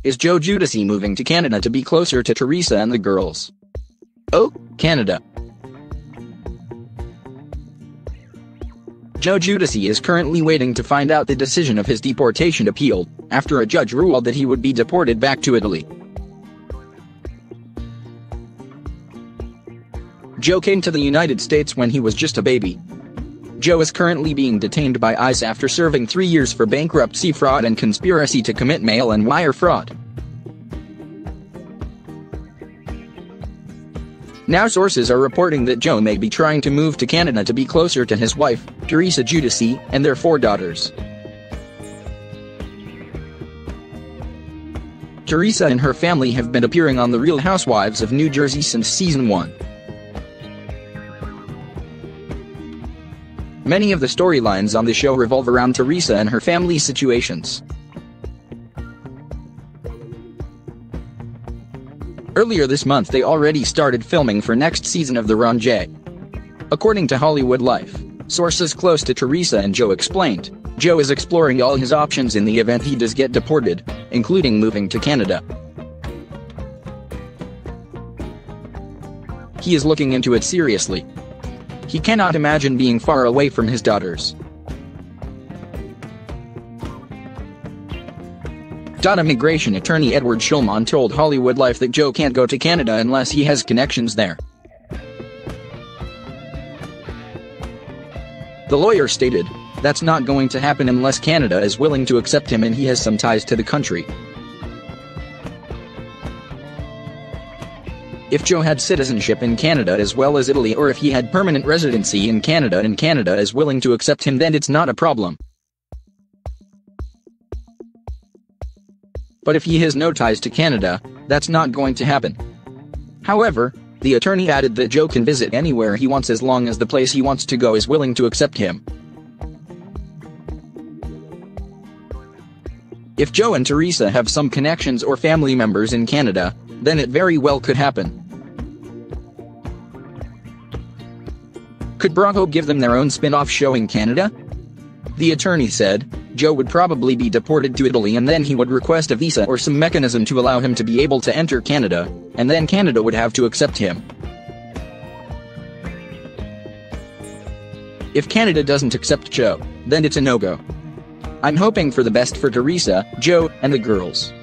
Is Joe Giudice moving to Canada to be closer to Teresa and the girls? Oh, Canada. Joe Giudice is currently waiting to find out the decision of his deportation appeal, after a judge ruled that he would be deported back to Italy. Joe came to the United States when he was just a baby. Joe is currently being detained by ICE after serving 3 years for bankruptcy fraud and conspiracy to commit mail and wire fraud. Now sources are reporting that Joe may be trying to move to Canada to be closer to his wife, Teresa Giudice, and their 4 daughters. Teresa and her family have been appearing on The Real Housewives of New Jersey since season 1. Many of the storylines on the show revolve around Teresa and her family's situations. Earlier this month they already started filming for next season of The J. According to Hollywood Life, sources close to Teresa and Joe explained, Joe is exploring all his options in the event he does get deported, including moving to Canada. He is looking into it seriously. He cannot imagine being far away from his daughters. Immigration attorney Edward Schulman told Hollywood Life that Joe can't go to Canada unless he has connections there. The lawyer stated, "That's not going to happen unless Canada is willing to accept him and he has some ties to the country." If Joe had citizenship in Canada as well as Italy, or if he had permanent residency in Canada and Canada is willing to accept him, then it's not a problem. But if he has no ties to Canada, that's not going to happen. However, the attorney added that Joe can visit anywhere he wants as long as the place he wants to go is willing to accept him. If Joe and Teresa have some connections or family members in Canada, then it very well could happen. Could Bravo give them their own spin-off show in Canada? The attorney said, Joe would probably be deported to Italy and then he would request a visa or some mechanism to allow him to be able to enter Canada, and then Canada would have to accept him. If Canada doesn't accept Joe, then it's a no-go. I'm hoping for the best for Teresa, Joe, and the girls.